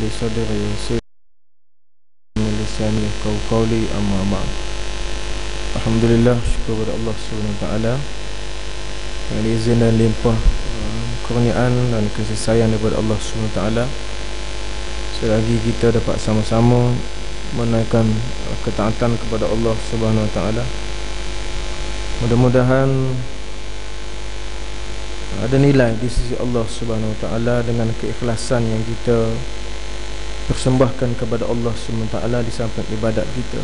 li sadri yassir min lisani yafqahu qawli amma ba'd. Alhamdulillah, syukur kepada Allah Subhanahu wa taala dengan izin dan limpah kurniaan dan kasih sayang daripada Allah Subhanahu wa taala, selagi kita dapat sama-sama menaikkan ketaatan kepada Allah Subhanahu wa taala. Mudah-mudahan ada nilai di sisi Allah Subhanahu wa taala dengan keikhlasan yang kita persembahkan kepada Allah Subhanahu wa taala di samping ibadat kita.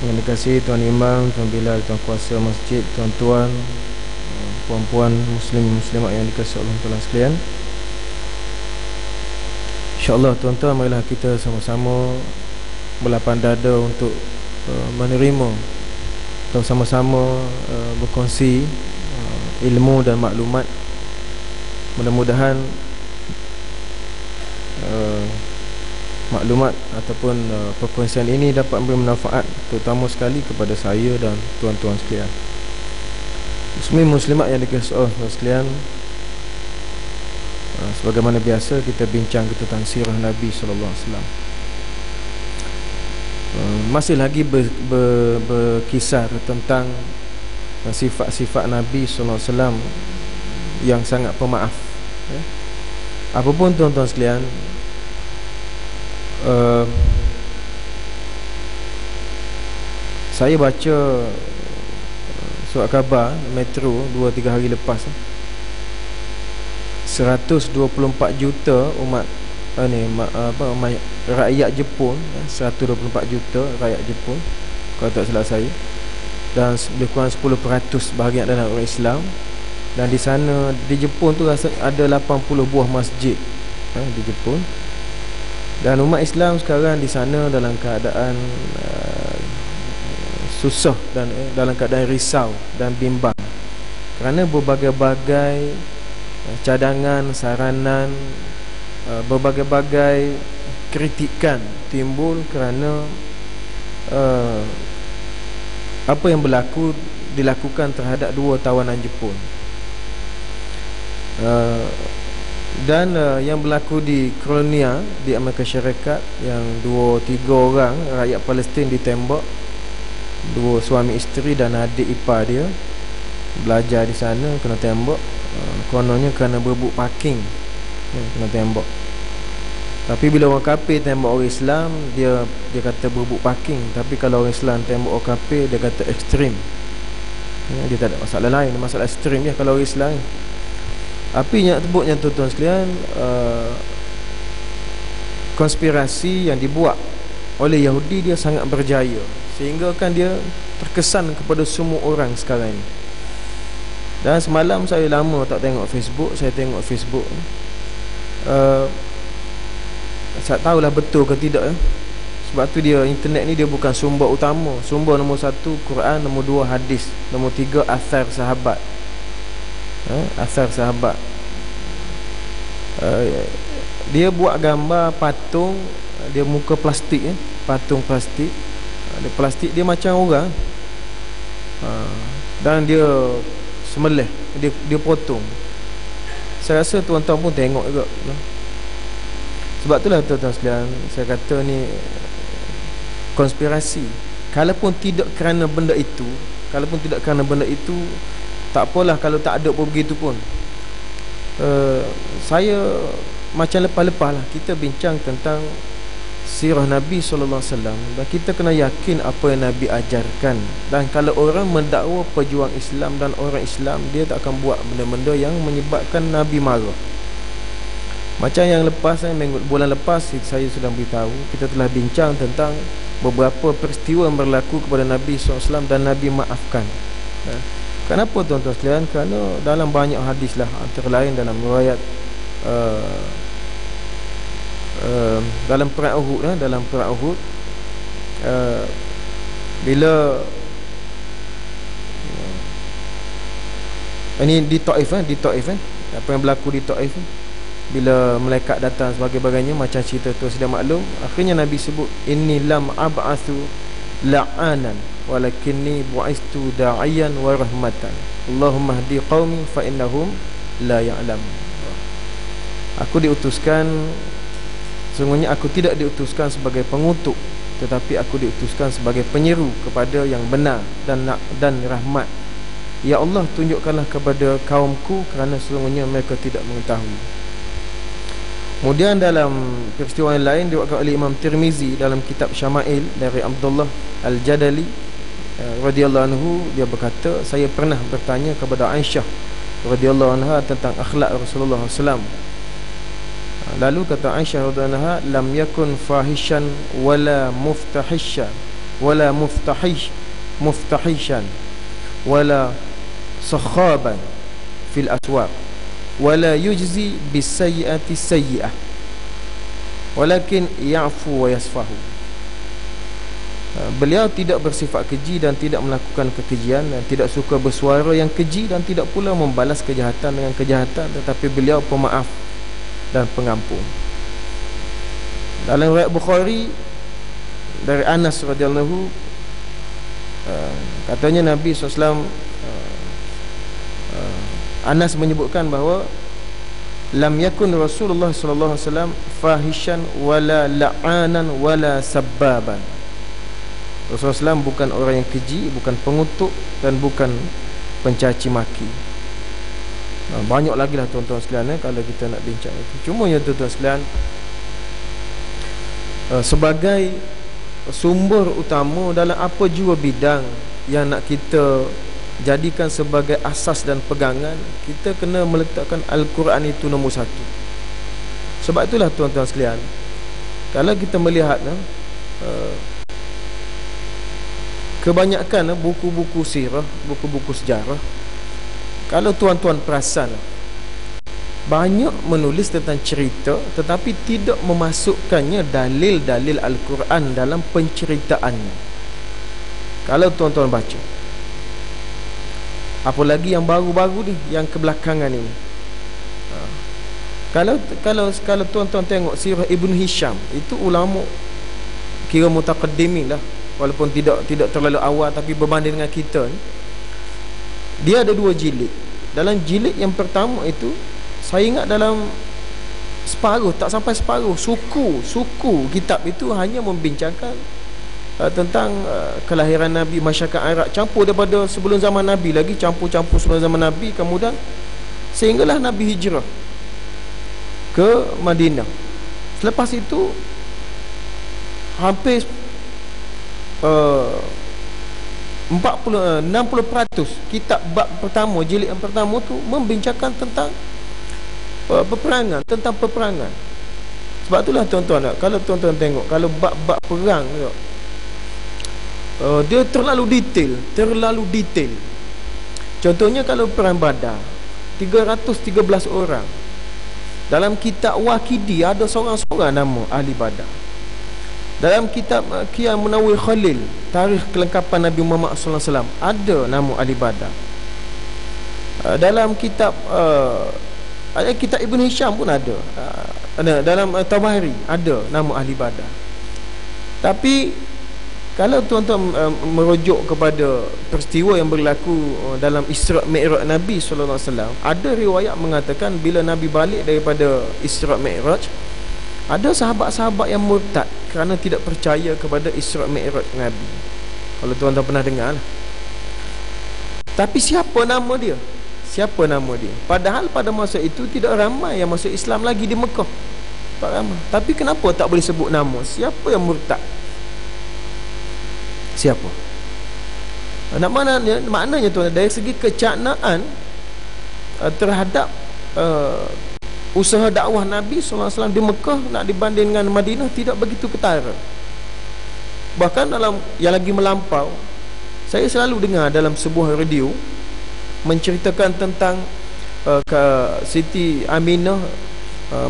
Dengan dikasihi Tuan Imam, Tuan Bilal, Tuan Kuasa Masjid, tuan-tuan, puan-puan muslimat yang dikasihi Allah Taala sekalian. InsyaAllah tuan-tuan, marilah kita sama-sama berlapang dada untuk menerima atau sama-sama berkongsi ilmu dan maklumat. Mudah-mudahan maklumat ataupun perkongsian ini dapat memberi manfaat terutama sekali kepada saya dan tuan-tuan sekalian. Muslimin muslimat yang dikasihi Allah sekalian, sebagaimana biasa kita bincang tentang sirah Nabi sallallahu alaihi wasallam. Masih lagi berkisar tentang sifat-sifat Nabi sallallahu alaihi wasallam yang sangat pemaaf. Apapun tuan-tuan sekalian, saya baca surat khabar Metro 2-3 hari lepas, 124 juta umat rakyat Jepun, 124 juta rakyat Jepun kalau tak salah saya, dan lebih kurang 10% bahagian adalah orang Islam. Dan di sana, di Jepun tu rasa ada 80 buah masjid di Jepun. Dan umat Islam sekarang di sana dalam keadaan susah dan dalam keadaan risau dan bimbang kerana berbagai-bagai cadangan, saranan, berbagai-bagai kritikan timbul kerana apa yang dilakukan terhadap dua tawanan Jepun. Dan yang berlaku di Kronia di Amerika Syarikat, yang 2-3 orang rakyat Palestin ditembak, 2 suami isteri dan adik ipar dia belajar di sana kena tembak, kononnya kerana berebut parking, kena tembak. Tapi bila orang kafir tembak orang Islam, dia kata berebut parking. Tapi kalau orang Islam tembak orang kafir, dia kata ekstrim. Dia tak ada masalah lain, masalah ekstrim dia kalau orang Islam. Tapi nak sebutnya tuan-tuan sekalian, konspirasi yang dibuat oleh Yahudi dia sangat berjaya, sehingga kan dia terkesan kepada semua orang sekarang ini. Dan semalam saya lama tak tengok Facebook, saya tengok Facebook. Saya tahulah betul ke tidak sebab tu dia, internet ni dia bukan sumber utama. Sumber nombor 1 Quran, nombor 2 hadis, nombor 3 athar sahabat. Asar sahabat. Dia buat gambar patung, dia muka plastik, patung plastik. Plastik dia macam orang, dan dia semelih, dia potong. Saya rasa tuan-tuan pun tengok juga. Sebab itulah tuan-tuan sekalian, saya kata ni konspirasi. Kalaupun tidak kerana benda itu, tak apalah kalau tak ada pun begitu pun. Saya macam lepas-lepas lah kita bincang tentang sirah Nabi SAW, dan kita kena yakin apa yang Nabi ajarkan. Dan kalau orang mendakwa pejuang Islam dan orang Islam, dia tak akan buat benda-benda yang menyebabkan Nabi marah. Macam yang lepas, bulan lepas saya sudah beritahu, kita telah bincang tentang beberapa peristiwa yang berlaku kepada Nabi SAW dan Nabi maafkan. Kenapa tuan-tuan sekalian? Kerana dalam banyak hadis lah, antara lain dalam riwayat dalam perang Uhud, bila ini di Taif, apa yang berlaku di Taif, bila malaikat datang sebagai bagainya, macam cerita tu sudah maklum. Akhirnya Nabi sebut, inni lam ab'athu la'anan walakinni bu'istu da'iyan wa rahmatan, Allahumma hdi qaumi fa innahum la ya'lam. Aku diutuskan Sesungguhnya aku tidak diutuskan sebagai pengutuk, tetapi aku diutuskan sebagai penyeru kepada yang benar dan rahmat. Ya Allah, tunjukkanlah kepada kaumku, kerana sesungguhnya mereka tidak mengetahui. Kemudian dalam peristiwa yang lain diriwayatkan oleh Imam Tirmizi dalam kitab Syama'il dari Abdullah Al-Jadali radhiyallahu anhu, dia berkata, saya pernah bertanya kepada Aisyah radhiyallahu anha tentang akhlak Rasulullah SAW. Lalu kata Aisyah radhiyallahu anha, lam yakun fahishan wala muftahishan wala muftahishan wala sakhaban fil aswaq wala yujzi bisayyi'ati sayyi'ah walakin ya'fu wa yasfahu. Beliau tidak bersifat keji dan tidak melakukan kekejian, dan tidak suka bersuara yang keji, dan tidak pula membalas kejahatan dengan kejahatan, tetapi beliau pemaaf dan pengampun. Dalam riwayat Bukhari dari Anas radhiyallahu anhu, katanya Nabi SAW, Anas menyebutkan bahawa lam yakun Rasulullah sallallahu alaihi wasallam fahishan wala la'anan wala sabbaban. Rasulullah SAW bukan orang yang keji, bukan pengutuk, dan bukan pencaci maki. Banyak lagi lah tuan-tuan sekalian kalau kita nak bincang itu. Cuma ya tuan-tuan sekalian, sebagai sumber utama dalam apa jua bidang yang nak kita jadikan sebagai asas dan pegangan, kita kena meletakkan Al-Quran itu nombor satu. Sebab itulah tuan-tuan sekalian, kalau kita melihat kebanyakan buku-buku sirah, buku-buku sejarah, kalau tuan-tuan perasan, banyak menulis tentang cerita tetapi tidak memasukkannya dalil-dalil Al-Quran dalam penceritaannya. Kalau tuan-tuan baca, apalagi yang baru-baru ni, yang kebelakangan ini, kalau tuan-tuan tengok sirah Ibn Hisham, itu ulama kira mutaqaddimin lah, walaupun tidak terlalu awal, tapi berbanding dengan kita ni, dia ada 2 jilid. Dalam jilid yang pertama itu, saya ingat dalam separuh, tak sampai separuh, suku kitab itu hanya membincangkan tentang kelahiran Nabi, masyarakat Arab, campur daripada sebelum zaman Nabi lagi, campur-campur sebelum zaman Nabi, kemudian sehinggalah Nabi hijrah ke Madinah. Selepas itu hampir 60% kitab bab pertama, jilid yang pertama tu membincangkan tentang peperangan, Sebab itulah tuan-tuan, kalau tuan-tuan tengok, kalau bab-bab perang dia terlalu detail. Contohnya kalau perang Badar, 313 orang. Dalam kitab Waqidi ada seorang-seorang nama ahli Badar. Dalam kitab Qiyam Munawwir Khalil, tarikh kelengkapan Nabi Muhammad SAW, ada nama ahli Badar. Dalam kitab kitab Ibn Hisham pun ada. Dalam Tabari ada nama ahli Badar. Tapi kalau tuan-tuan merujuk kepada peristiwa yang berlaku dalam Isra' Mi'raj Nabi SAW, ada riwayat mengatakan bila Nabi balik daripada Isra' Mi'raj, ada sahabat-sahabat yang murtad kerana tidak percaya kepada Isra' Mi'raj Nabi. Kalau tuan-tuan pernah dengar lah. Tapi siapa nama dia? Padahal pada masa itu tidak ramai yang masuk Islam lagi di Mekah, tak ramai. Tapi kenapa tak boleh sebut nama? Siapa yang murtad? Siapa? Maknanya tuan, dari segi kecaknaan terhadap usaha dakwah Nabi SAW di Mekah nak dibanding dengan Madinah tidak begitu ketara. Bahkan dalam yang lagi melampau, saya selalu dengar dalam sebuah radio menceritakan tentang Siti Aminah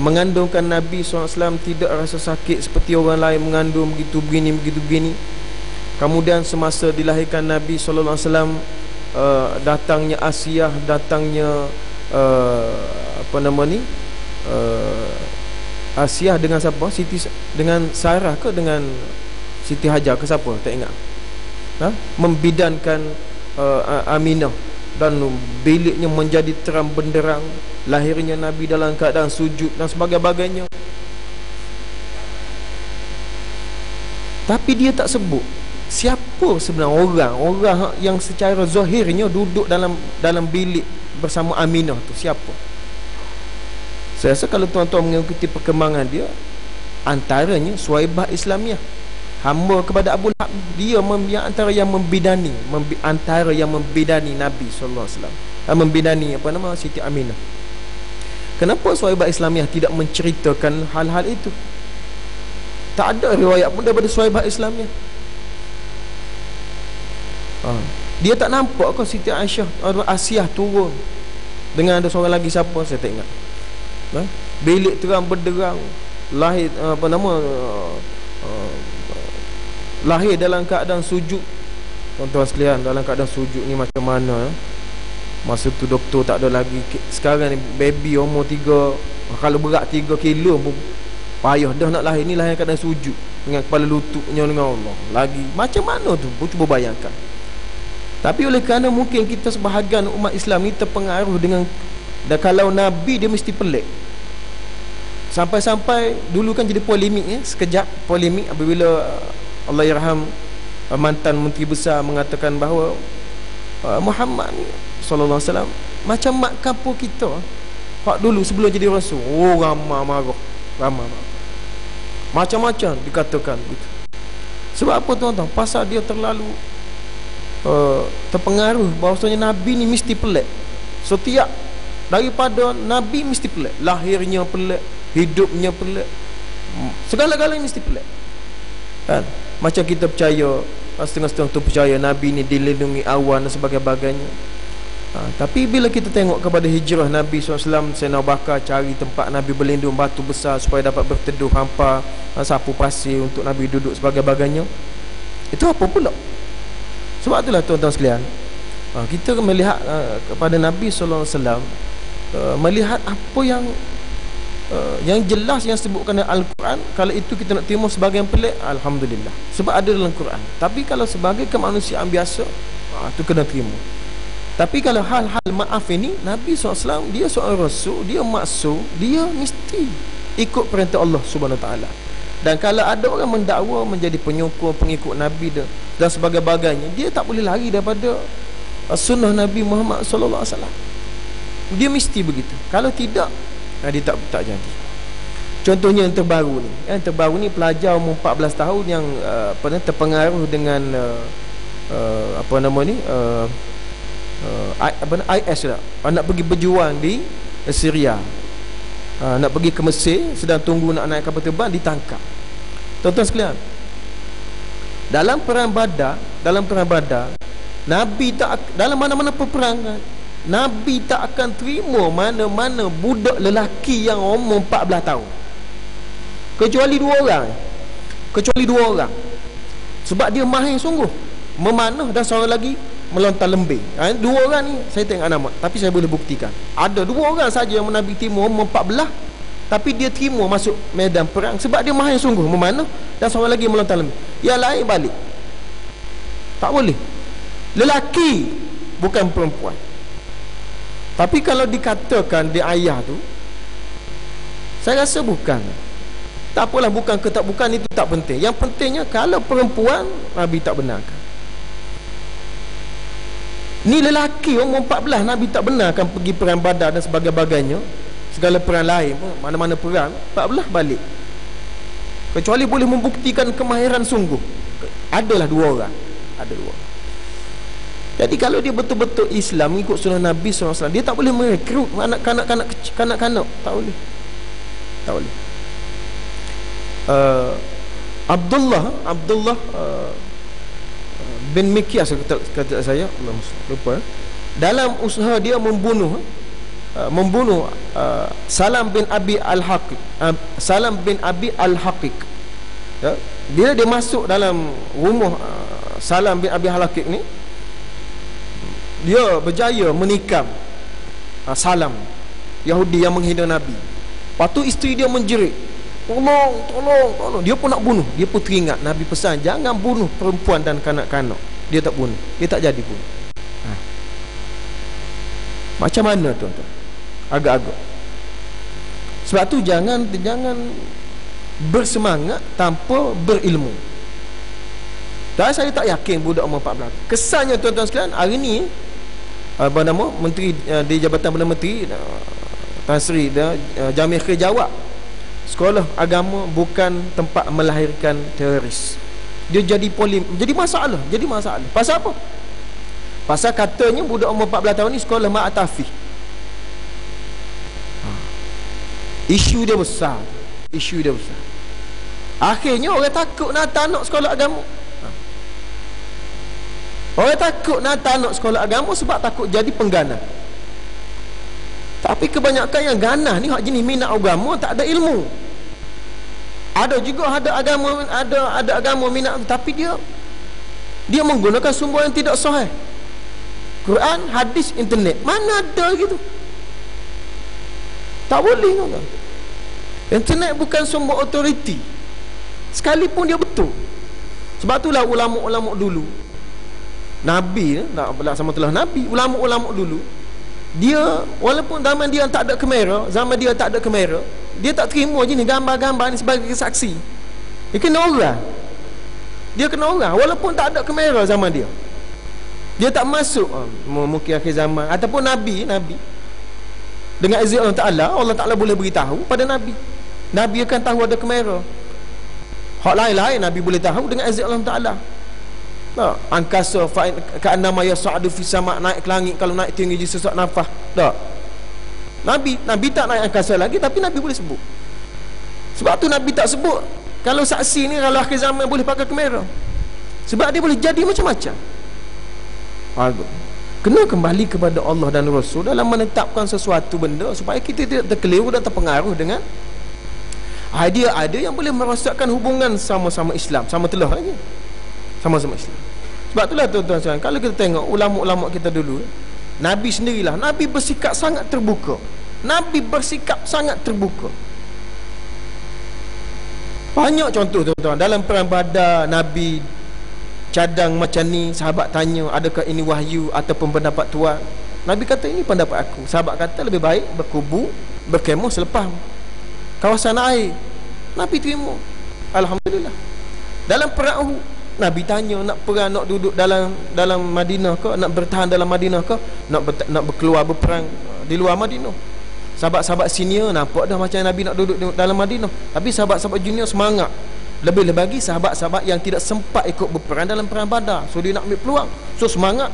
mengandungkan Nabi SAW, tidak rasa sakit seperti orang lain mengandung, begitu begini. Kemudian semasa dilahirkan Nabi SAW, datangnya Asiyah, datangnya Asiyah dengan siapa? Dengan Sarah ke dengan Siti Hajar ke siapa? Tak ingat. Membidankan Aminah, dan biliknya menjadi terang benderang, lahirnya Nabi dalam keadaan sujud dan sebagainya. Tapi dia tak sebut siapa sebenarnya orang yang secara zahirnya duduk dalam bilik bersama Aminah tu, siapa. Saya rasa kalau tuan-tuan mengikuti perkembangan dia, antaranya Suhaibah Islamiah, hamba kepada Abu Lahab. Dia antara yang membidani Nabi sallallahu alaihi wasallam, membidani Siti Aminah. Kenapa Suhaibah Islamiah tidak menceritakan hal-hal itu? Tak ada riwayat pun daripada Suhaibah Islamiah. Dia tak nampak ke Siti Aisyah Asiah turun dengan ada seorang lagi, siapa saya tak ingat. Bilik terang benderang, lahir lahir dalam keadaan sujud. Tuan-tuan sekalian, dalam keadaan sujud ni macam mana? Masa tu doktor tak ada lagi. Sekarang ni baby umur 3, kalau berat 3 kilo pun payah dah nak lahir. Ni lahir keadaan sujud dengan kepala lututnya dengan Allah. Lagi macam mana tu? Cuba bayangkan. Tapi oleh kerana mungkin kita sebahagian umat Islam ni terpengaruh dengan, dan kalau Nabi dia mesti pelik. Sampai-sampai dulu kan jadi polemik sekejap polemik apabila Allahyarham mantan Menteri Besar mengatakan bahawa Muhammad ni sallallahu alaihi wasallam macam mak kampung kita hak dulu sebelum jadi rasul. Ramai marah. Macam-macam dikatakan gitu. Sebab apa tuan-tuan? Pasal dia terlalu terpengaruh bahawasanya Nabi ni mesti pelik. Setiap daripada Nabi mesti pelik, lahirnya pelik, hidupnya pelik, segala-galanya mesti pelik kan? Macam kita percaya, setengah-setengah tu percaya Nabi ni dilindungi awan dan sebagainya. Tapi bila kita tengok kepada hijrah Nabi SAW, Sayyidina Abu Bakar cari tempat Nabi berlindung, batu besar supaya dapat berteduh, hampa sapu pasir untuk Nabi duduk sebagainya. Itu apa pula? Sebab itulah tuan-tuan sekalian, kita melihat kepada Nabi SAW, melihat apa yang jelas yang sebutkan dalam Al-Quran. Kalau itu kita nak terima sebagai yang pelik, alhamdulillah, sebab ada dalam Quran. Tapi kalau sebagai kemanusiaan biasa, itu kena terima. Tapi kalau hal-hal maaf ini, Nabi SAW dia seorang rasul, dia maksum, dia mesti ikut perintah Allah Subhanahu Wa Taala. Dan kalau ada orang mendakwa menjadi penyokong pengikut Nabi dan sebagainya, dia tak boleh lari daripada sunnah Nabi Muhammad sallallahu alaihi wasallam. Dia mesti begitu. Kalau tidak, dia tak jadi. Contohnya yang terbaru ni pelajar umur 14 tahun yang terpengaruh dengan IS lah. Nak pergi berjuang di Syria, nak pergi ke Mesir, sedang tunggu nak naik kapal terbang, ditangkap. Tuan-tuan sekalian, dalam perang Badar, Nabi tak, dalam mana-mana peperangan, Nabi tak akan terima mana-mana budak lelaki yang umur 14 tahun, kecuali dua orang. Sebab dia mahir sungguh memanah, dan seorang lagi melontar lembing. Dua orang ni saya tengok nama, tapi saya boleh buktikan ada dua orang saja yang Nabi terima umur 14, tapi dia terima masuk medan perang sebab dia mahir sungguh memanah, dan seorang lagi melontar lembing. Yang lain balik. Tak boleh. Lelaki, bukan perempuan. Tapi kalau dikatakan di ayah tu, saya rasa bukan. Tak apalah, bukan ke tak bukan, itu tak penting. Yang pentingnya kalau perempuan, Nabi tak benarkan. Ni lelaki umur 14, Nabi tak benarkan pergi perang Badar dan sebagainya. Segala perang lain pun, mana-mana perang, 14 balik. Kecuali boleh membuktikan kemahiran sungguh. Adalah dua orang. Jadi kalau dia betul-betul Islam, ikut sunnah Nabi SAW, dia tak boleh merekrut kanak-kanak. Tak boleh. Abdullah bin Mikyas kata saya, lupa, dalam usaha dia membunuh Salam bin Abi Al-Haqiq. Bila dia masuk dalam rumah Salam bin Abi Al-Haqiq ni, dia berjaya menikam Salam, Yahudi yang menghina Nabi. Lepas tu isteri dia menjerit, tolong. Dia pun nak bunuh. Dia pun teringat Nabi pesan jangan bunuh perempuan dan kanak-kanak. Dia tak bunuh. Dia tak jadi bunuh. Macam mana tuan-tuan? Agak-agak. Sebab tu jangan bersemangat tanpa berilmu. Dan saya tak yakin budak umur 14. Kesannya tuan-tuan sekalian, hari ni Menteri di Jabatan Perdana Menteri Tan Sri Jamil Khair jawab, sekolah agama bukan tempat melahirkan teroris. Dia jadi jadi masalah. Pasal apa? Pasal katanya budak umur 14 tahun ni sekolah Mak Atafih. Isu dia besar. Akhirnya orang takut nak hantar anak sekolah agama. Orang takut nak hantar anak sekolah agama sebab takut jadi penggana. Tapi kebanyakan yang ganah ni hak jenis minat agama, tak ada ilmu. Ada juga ada agama minat, tapi dia menggunakan sumber yang tidak sahih. Quran, hadis, internet. Mana ada gitu? Tak boleh kan? Internet bukan sumber autoriti, sekalipun dia betul. Sebab itulah ulama-ulama dulu, Nabi nak sama telah Nabi, ulama-ulama dulu, dia walaupun zaman dia tak ada kamera, dia tak terima je ni gambar-gambar ni sebagai saksi. Dia kena orang walaupun tak ada kamera zaman dia. Dia tak masuk mungkin akhir zaman ataupun Nabi dengan izin Allah Ta'ala boleh beritahu pada Nabi akan tahu ada kamera. Hak lain-lain Nabi boleh tahu dengan izin Allah Ta'ala. Angkasa ka'annama yas'adu fi sama', naik ke langit, kalau naik tinggi je sesak nafas. Tak. Nabi tak naik angkasa lagi, tapi Nabi boleh sebut. Sebab tu Nabi tak sebut kalau saksi ni kalau akhir zaman boleh pakai kamera. Sebab dia boleh jadi macam-macam. Kena kembali kepada Allah dan Rasul dalam menetapkan sesuatu benda supaya kita tidak terkeliru dan terpengaruh dengan idea-idea yang boleh merosakkan hubungan sama-sama Islam, sama-sama Islam. Sebab itulah tuan-tuan sekalian, kalau kita tengok ulama-ulama kita dulu, Nabi sendirilah, Nabi bersikap sangat terbuka. Banyak contoh tuan-tuan. Dalam perang Badar, Nabi cadang macam ni, sahabat tanya, adakah ini wahyu ataupun pendapat tuan? Nabi kata, ini pendapat aku. Sahabat kata, lebih baik berkemah selepas kawasan air. Nabi terima, alhamdulillah. Dalam perang Uhud, Nabi tanya, nak perang, nak duduk dalam Madinah ke, nak bertahan dalam Madinah ke, nak berkeluar berperang di luar Madinah. Sahabat-sahabat senior nampak dah macam Nabi nak duduk dalam Madinah, tapi sahabat-sahabat junior semangat. Lebih lagi sahabat-sahabat yang tidak sempat ikut berperang dalam perang Badar, so dia nak ambil peluang, so semangat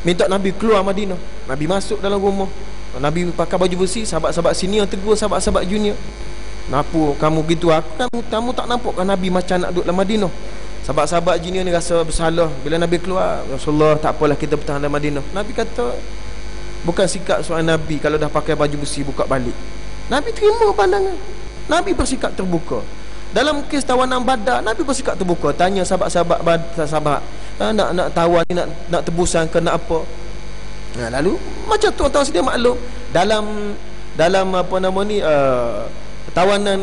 minta Nabi keluar Madinah. Nabi masuk dalam rumah, Nabi pakai baju besi. Sahabat-sahabat senior tegur sahabat-sahabat junior, kenapa kamu gitu? Kamu tak nampak kan Nabi macam nak duduk dalam Madinah? Sahabat-sahabat junior ni rasa bersalah. Bila Nabi keluar, Rasulullah, tak apalah kita bertahan dalam Madinah. Nabi kata, bukan sikap seorang Nabi kalau dah pakai baju besi buka balik. Nabi terima pandangan. Nabi bersikap terbuka. Dalam kes tawanan Badar, Nabi bersikap terbuka. Tanya sahabat-sahabat nak tawan ni, nak tebusan ke, nak apa. Lalu macam tuan-tuan sedia maklum, dalam apa nama ni, tawanan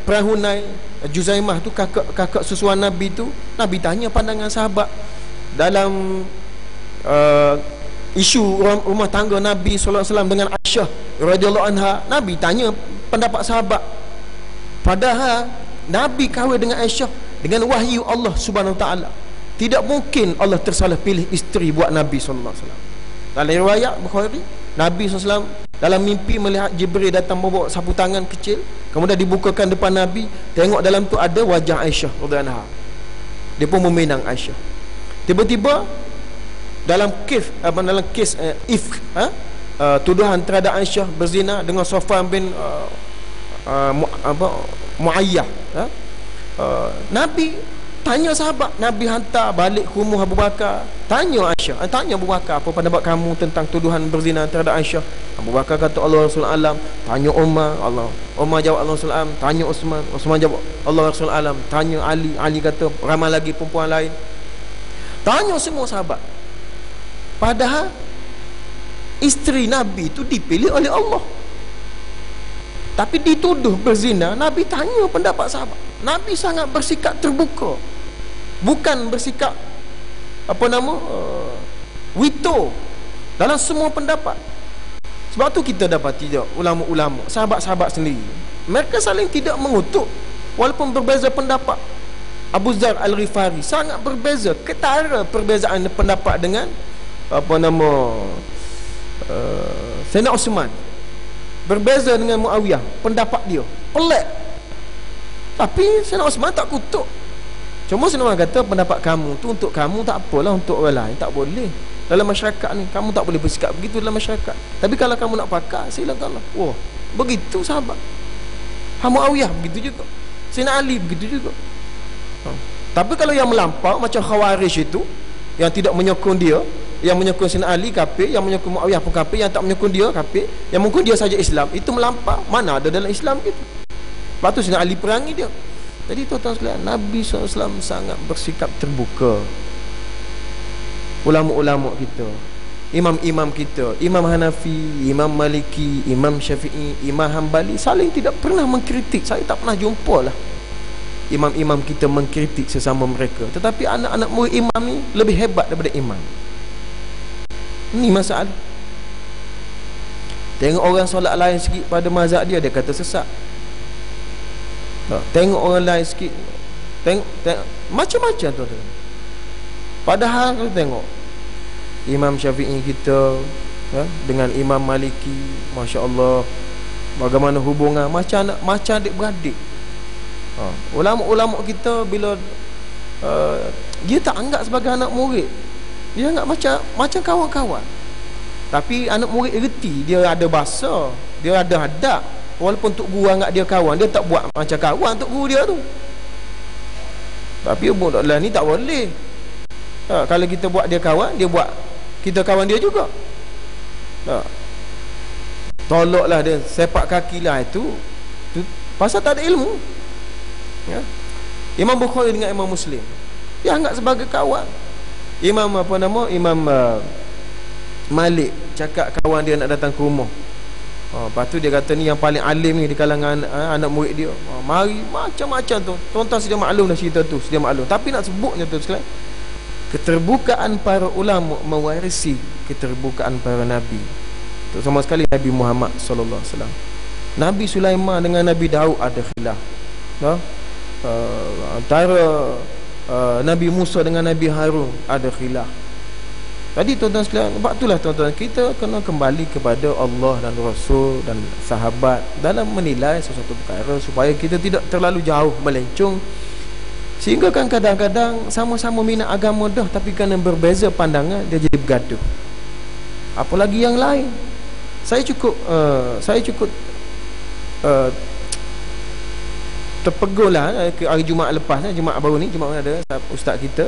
perang Hunain, Juzaimah tu kakak susuan Nabi tu, Nabi tanya pandangan sahabat. Dalam isu rumah tangga Nabi SAW dengan Aisyah radhiyallahu anha, Nabi tanya pendapat sahabat. Padahal Nabi kahwin dengan Aisyah dengan wahyu Allah Subhanahu Taala. Tidak mungkin Allah tersalah pilih isteri buat Nabi SAW. Dalam riwayat Bukhari, Nabi SAW dalam mimpi melihat Jibril datang membawa sapu tangan kecil, kemudian dibukakan depan Nabi, tengok dalam tu ada wajah Aisyah radhiyallahu anha. Dia pun meminang Aisyah. Tiba-tiba dalam kes ifk, tuduhan terhadap Aisyah berzina dengan Safwan bin Muayyah, Nabi tanya sahabat. Nabi hantar balik ke rumah Abu Bakar, tanya Aisyah, tanya Abu Bakar, apa pendapat kamu tentang tuduhan berzina terhadap Aisyah? Abu Bakar kata Allah Rasul alam. Tanya Umar jawab Allah Rasul alam. Tanya Osman jawab Allah Rasul alam. Tanya Ali kata ramai lagi perempuan lain. Tanya semua sahabat. Padahal isteri Nabi itu dipilih oleh Allah, tapi dituduh berzina. Nabi tanya pendapat sahabat. Nabi sangat bersikap terbuka, bukan bersikap wito dalam semua pendapat. Sebab tu kita dapati ulama-ulama, sahabat-sahabat sendiri, mereka saling tidak mengutuk walaupun berbeza pendapat. Abu Dzar Al-Ghifari sangat berbeza, ketara perbezaan pendapat dengan apa nama Sayyidina Osman. Berbeza dengan Muawiyah pendapat dia, pelik. Tapi Sayyidina Osman tak kutuk. Cuma Sayyidina Osman kata pendapat kamu tu untuk kamu, tak apalah untuk orang lain tak boleh. Dalam masyarakat ni kamu tak boleh bersikap begitu dalam masyarakat. Tapi kalau kamu nak pakar, silakanlah. Wah, begitu sahabat. Muawiyah begitu juga. Sayyidina Ali begitu juga. Tapi kalau yang melampau macam Khawarij itu, yang tidak menyokong dia, yang menyokong Sayyidina Ali kafir, yang menyokong Muawiyah pun kafir, yang tak menyokong dia kafir, yang menyokong dia saja Islam, itu melampau. Mana ada dalam Islam gitu. Lepas tu Sayyidina Ali perangi dia. Jadi tuan-tuan sekalian, Nabi SAW sangat bersikap terbuka. Ulama-ulama kita, imam-imam kita, Imam Hanafi, Imam Maliki, Imam Syafi'i, Imam Hambali, saling tidak pernah mengkritik. Saya tak pernah jumpa lah imam-imam kita mengkritik sesama mereka. Tetapi anak-anak murid imam ni lebih hebat daripada imam. Ini masalah. Tengok orang solat lain sikit pada mazhab dia, dia kata sesat. Tengok orang lain sikit, tengok macam-macam tuan-tuan. Padahal kalau tengok Imam Syafi'i kita dengan Imam Maliki, Masya Allah, bagaimana hubungan macam adik-beradik. Ulama-ulama kita bila dia tak anggap sebagai anak murid, dia anggap macam kawan-kawan. Tapi anak murid reti, dia ada bahasa, dia ada adab. Walaupun Tok Guru anggap dia kawan, dia tak buat macam kawan Tok Guru dia tu. Tapi budak lah ni tak boleh. Kalau kita buat dia kawan, dia buat kita kawan dia juga. Tolaklah dia, sepak kaki lah itu pasal tak ada ilmu. Imam Bukhari dengan Imam Muslim, dia anggap sebagai kawan. Imam Malik cakap kawan dia nak datang ke rumah. Lepas tu dia kata ni yang paling alim ni di kalangan anak murid dia. Mari macam-macam tu. Tuan-tuan sedia maklum dah cerita tu, sedia maklum. Tapi nak sebutnya tu sekalian, keterbukaan para ulama mewarisi keterbukaan para nabi. Terutama sekali Nabi Muhammad sallallahu alaihi wasallam. Nabi Sulaiman dengan Nabi Daud ada khilaf. Antara Nabi Musa dengan Nabi Harun ada khilaf. Jadi tuan-tuan sekalian, sebab itulah tuan-tuan, kita kena kembali kepada Allah dan Rasul dan sahabat dalam menilai sesuatu perkara, supaya kita tidak terlalu jauh melencong. Sehingga kan kadang-kadang sama-sama minat agama dah, tapi kerana berbeza pandangan dia jadi bergaduh. Apalagi yang lain. Saya cukup terpegur lah hari Jumaat lepas, Jumaat baru ni, Jumaat ada ustaz kita,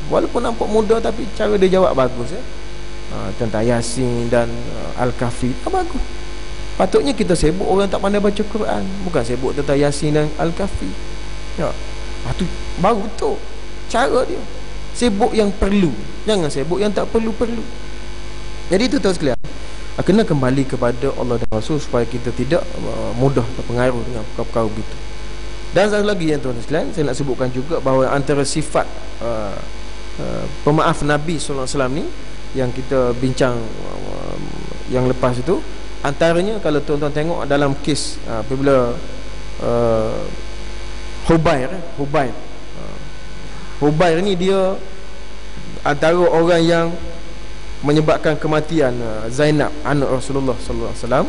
walaupun nampak muda tapi cara dia jawab bagus tentang Yasin dan Al-Kahfi, bagus. Patutnya kita sibuk orang tak pandai baca Quran, bukan sibuk tentang Yasin dan Al-Kahfi. Itu baru betul cara dia. Sibuk yang perlu, jangan sibuk yang tak perlu-perlu. Jadi itu tuan sekalian, kena kembali kepada Allah dan Rasul supaya kita tidak mudah terpengaruh dengan perkara-perkara begitu. Dan satu lagi yang tuan sekalian, saya nak sebutkan juga bahawa antara sifat pemaaf Nabi sallallahu alaihi wasallam ni yang kita bincang yang lepas itu, antaranya kalau tuan-tuan tengok dalam kes apabila Hubair ni dia antara orang yang menyebabkan kematian Zainab anak Rasulullah sallallahu alaihi wasallam.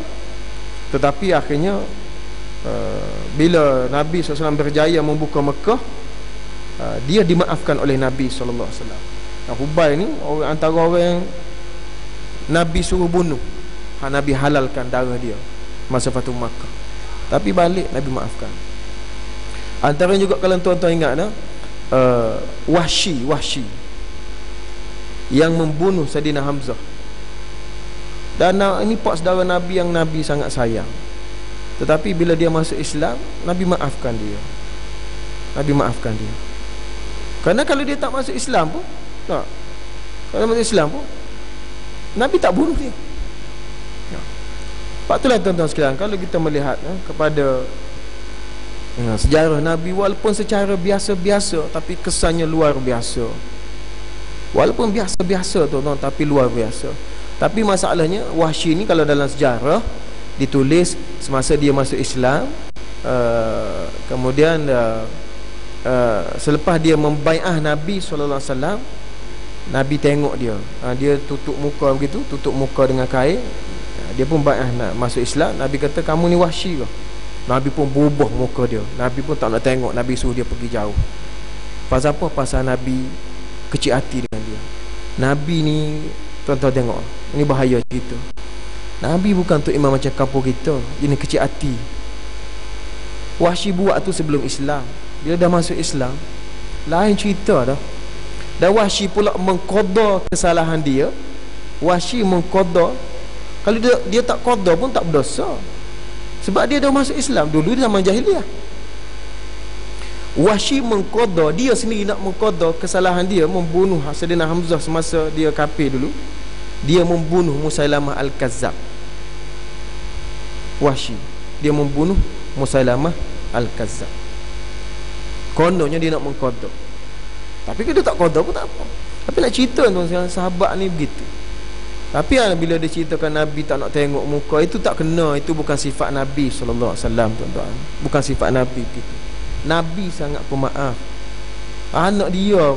Tetapi akhirnya bila Nabi SAW berjaya membuka Mekah, dia dimaafkan oleh Nabi SAW. Hubair ni antara orang yang Nabi suruh bunuh, Nabi halalkan darah dia masa Fatu Makkah, tapi balik Nabi maafkan. Antara juga kalau tuan-tuan ingat Wahsy yang membunuh Saidina Hamzah. Dan ini pak saudara Nabi yang Nabi sangat sayang. Tetapi bila dia masuk Islam, Nabi maafkan dia. Kerana kalau dia tak masuk Islam pun, kalau masuk Islam pun, Nabi tak bunuh dia. Sebab itulah tuan-tuan sekalian, kalau kita melihat kepada sejarah Nabi, walaupun secara biasa-biasa tapi kesannya luar biasa. Walaupun biasa-biasa tuan-tuan, tapi luar biasa. Tapi masalahnya Wahsy ni kalau dalam sejarah ditulis semasa dia masuk Islam, kemudian selepas dia membai'ah Nabi SAW, Nabi tengok dia, dia tutup muka begitu, tutup muka dengan kain. Dia pun bai'ah nak masuk Islam. Nabi kata, kamu ni Wahsy ke? Nabi pun berubah muka dia. Nabi pun tak nak tengok. Nabi suruh dia pergi jauh. Pasal apa? Pasal Nabi kecil hati dengan dia. Nabi ni, tuan-tuan tengok, ini bahaya cerita. Nabi bukan untuk imam macam kampung kita. Ini kecil hati. Wahsy buat tu sebelum Islam. Dia dah masuk Islam, lain cerita dah. Dan Wahsy pula mengqada kesalahan dia. Wahsy mengqada. Kalau dia tak qada pun tak berdosa, sebab dia dah masuk Islam. Dulu dia zaman jahiliah. Wahsy mengqada, dia sendiri nak mengqada kesalahan dia, membunuh Sayyidina Hamzah semasa dia kafir dulu. Dia membunuh Musailamah Al-Kazzab. Wahsy, dia membunuh Musailamah Al-Kazzab. Kononnya dia nak mengqada. Tapi kalau dia tak qada pun tak apa. Tapi nak cerita tuan, sahabat ni begitu. Tapi bila dia ceritakan Nabi tak nak tengok muka, itu tak kena. Itu bukan sifat Nabi SAW, tuan-tuan. Bukan sifat Nabi begitu. Nabi sangat pemaaf. Anak dia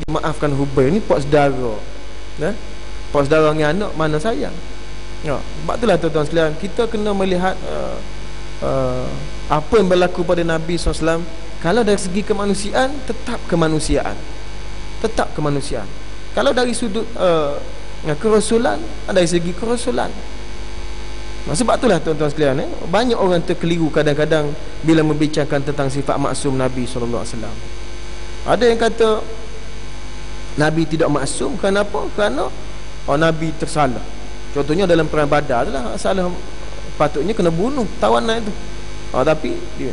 dimaafkan Hubayl. Ni pak saudara, pak saudara dengan anak, mana sayang. Sebab itulah tuan-tuan sekalian, kita kena melihat apa yang berlaku pada Nabi SAW. Kalau dari segi kemanusiaan, tetap kemanusiaan. Tetap kemanusiaan. Kalau dari sudut kerasulan, dari segi kerasulan. Sebab itulah tuan-tuan sekalian, banyak orang terkeliru kadang-kadang bila membicarakan tentang sifat maksum Nabi SAW. Ada yang kata Nabi tidak maksum. Kenapa? Kerana Nabi tersalah. Contohnya dalam perang Badar adalah salah, patutnya kena bunuh tawanan itu. Tapi dia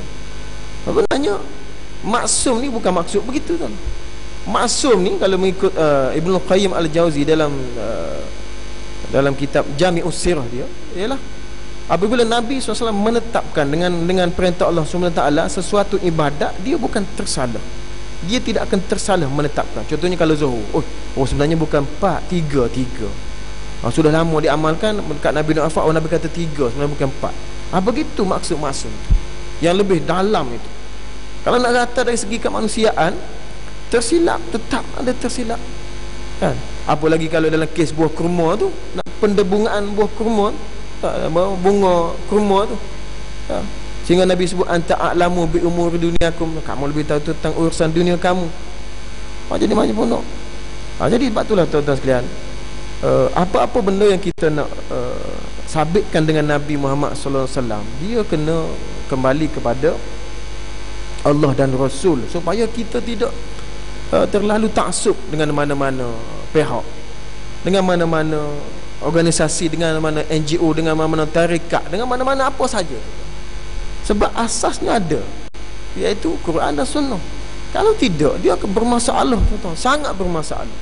sebenarnya maksum ni bukan maksud begitu kan. Maksum ni kalau mengikut Ibnu Qayyim Al-Jauzi dalam kitab Jami'us Sirah dia, ialah apabila Nabi SAW menetapkan dengan perintah Allah SWT sesuatu ibadat, dia bukan tersalah. Dia tidak akan tersalah menetapkan. Contohnya kalau Zuhur, sebenarnya bukan 4, 3. Sudah lama diamalkan dekat Nabi bin Affan, Nabi kata 3, sebenarnya bukan 4. Begitu maksud maksum tu, yang lebih dalam itu. Kalau nak kata dari segi kemanusiaan, tersilap, tetap ada tersilap kan. Apalagi kalau dalam kes buah kurma tu, nak pendebungan buah kurma, bunga kurma tu, sehingga Nabi sebut anta a'lamu bi umur duniakum, kamu lebih tahu tentang urusan dunia kamu. Jadi macam pun jadi sebab itulah tuan-tuan sekalian, apa-apa benda yang kita nak sabitkan dengan Nabi Muhammad sallallahu alaihi wasallam, dia kena kembali kepada Allah dan Rasul, supaya kita tidak terlalu taksub dengan mana-mana pihak, dengan mana-mana organisasi, dengan mana-mana NGO, dengan mana-mana tarikat, dengan mana-mana apa saja. Sebab asasnya ada, iaitu Quran dan Sunnah. Kalau tidak, dia akan bermasalah, tuan-tuan. Sangat bermasalah.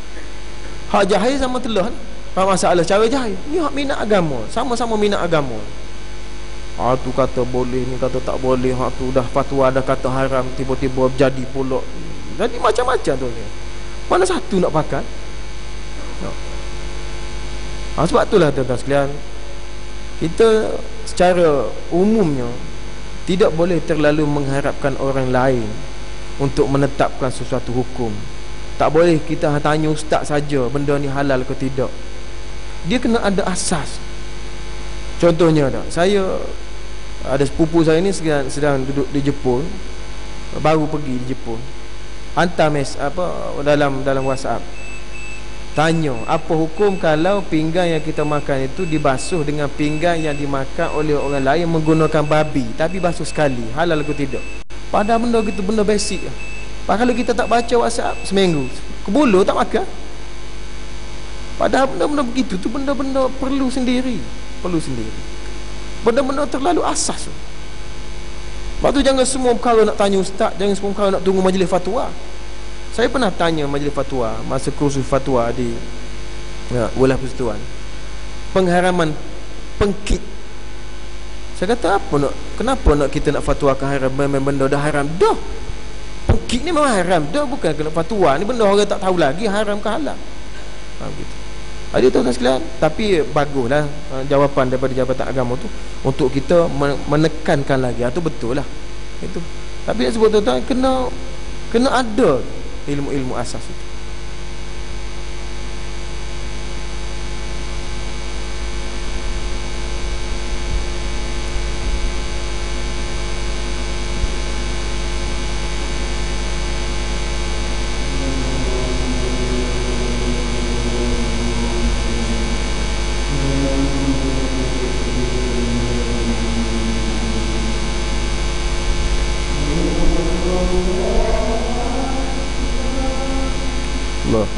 Hak jahil sama telah, hak masalah cara jahil. Ni hak minat agama, sama-sama minat agama. Tu kata boleh, ni kata tak boleh. Hak tu dah fatwa, dah kata haram, tiba-tiba jadi pula. Jadi macam-macam tu. Mana satu nak pakai? Sebab itulah tuan-tuan sekalian, kita secara umumnya tidak boleh terlalu mengharapkan orang lain untuk menetapkan sesuatu hukum. Tak boleh kita tanya ustaz saja benda ni halal ke tidak. Dia kena ada asas. Contohnya saya ada sepupu saya ni sedang duduk di Jepun, baru pergi di Jepun. Hantar dalam WhatsApp, tanya apa hukum kalau pinggan yang kita makan itu dibasuh dengan pinggan yang dimakan oleh orang lain menggunakan babi, tapi basuh sekali, halal ke tidak? Padahal benda gitu, benda basic. Kalau kita tak baca WhatsApp seminggu, kebulu tak makan. Padahal benda-benda begitu tu benda-benda perlu sendiri. Benda-benda terlalu asas. Sebab tu jangan semua perkara nak tanya ustaz, jangan semua perkara nak tunggu majlis fatwa. Saya pernah tanya majlis fatwa masa kursus fatwa di Wilayah Persekutuan, pengharaman pengkit. Saya kata kenapa nak kita nak fatwakan haram benda dah haram dah. Pengkit ni memang haram dah, bukan kena fatwa. Ni benda orang tak tahu lagi haram ke halal. Begitu. Ada tuan-tuan sekalian, tapi baguslah jawapan daripada Jabatan Agama tu untuk kita menekankan lagi. Itu betul lah. Itu. Tapi nak sebut tuan-tuan, kena Kena ada ilmu-ilmu asas itu. Allah.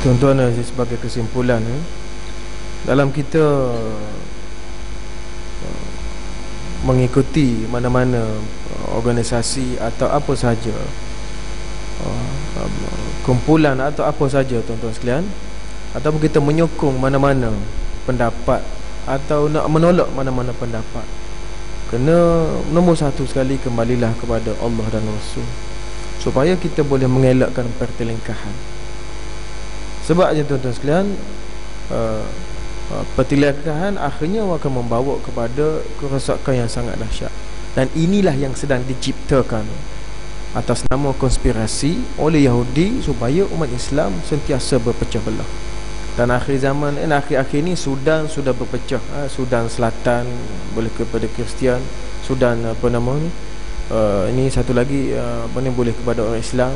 Tuan-tuan, sebagai kesimpulan, dalam kita mengikuti mana-mana organisasi atau apa sahaja, kumpulan atau apa saja, tuan-tuan sekalian, ataupun kita menyokong mana-mana pendapat atau nak menolak mana-mana pendapat, kena nombor satu sekali kembalilah kepada Allah dan Rasul, supaya kita boleh mengelakkan pertelingkahan. Sebabnya tuan-tuan sekalian, pertelingkahan akhirnya akan membawa kepada kerosakan yang sangat dahsyat. Dan inilah yang sedang diciptakan atas nama konspirasi oleh Yahudi supaya umat Islam sentiasa berpecah belah. Dan akhir zaman, akhir-akhir ini Sudan sudah berpecah. Sudan Selatan boleh kepada Kristian, Sudan apa nama ni, ini satu lagi apa ni, boleh kepada orang Islam.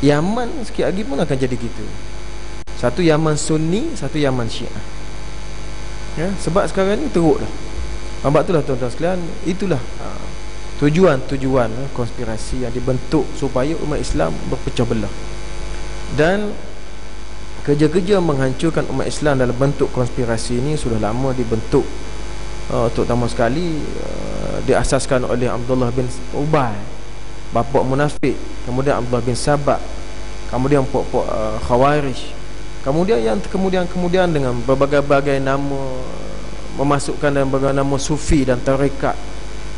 Yaman sikit lagi pun akan jadi gitu. Satu Yaman Sunni, satu Yaman Syiah. Ya, sebab sekarang ni teruk dah. Nampak itulah tuan-tuan sekalian, itulah tujuan konspirasi yang dibentuk supaya umat Islam berpecah belah. Dan kerja-kerja menghancurkan umat Islam dalam bentuk konspirasi ini sudah lama dibentuk. Terutama sekali diasaskan oleh Abdullah bin Ubay, bapa munafik, kemudian Abdullah bin Sabah, kemudian pokok Khawarij, kemudian dengan berbagai-bagai nama, memasukkan dalam berbagai nama sufi dan tarekat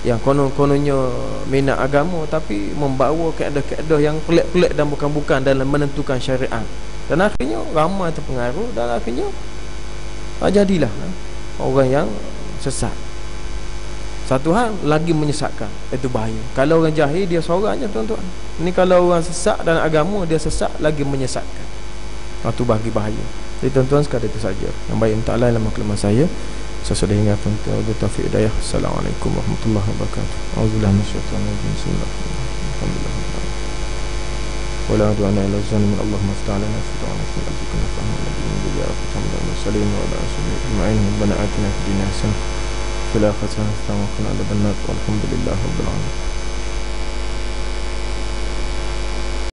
yang konon-kononnya minat agama, tapi membawa kaedah-kaedah yang pelik-pelik dan bukan-bukan dalam menentukan syariat. Dan akhirnya ramai terpengaruh, dan akhirnya jadilah orang yang sesat. Satu hal lagi menyesatkan, itu bahaya. Kalau orang jahil dia seorang je tuan-tuan. Ini kalau orang sesat dan agama dia sesat, lagi menyesatkan. Itu bagi bahaya. Jadi tuan-tuan, sekadar itu saja yang baik minta Allah dalam maklumat saya. Saya sudah ingat tuan-tuan, taufiq hidayah. Assalamualaikum warahmatullahi wabarakatuh. Auzubillahi minasyaitonir rajim. Bismillahirrahmanirrahim. Wala adwana ila zanni min Allah maftalana fitana fi ajika nafahmu nabiyyin bi rahmatin wa salim wa ala ashabihi ajma'in. Rabbana atina fid dunya hasanah wa fil akhirati hasanah wa qina adzabannar. Walhamdulillahi rabbil alamin.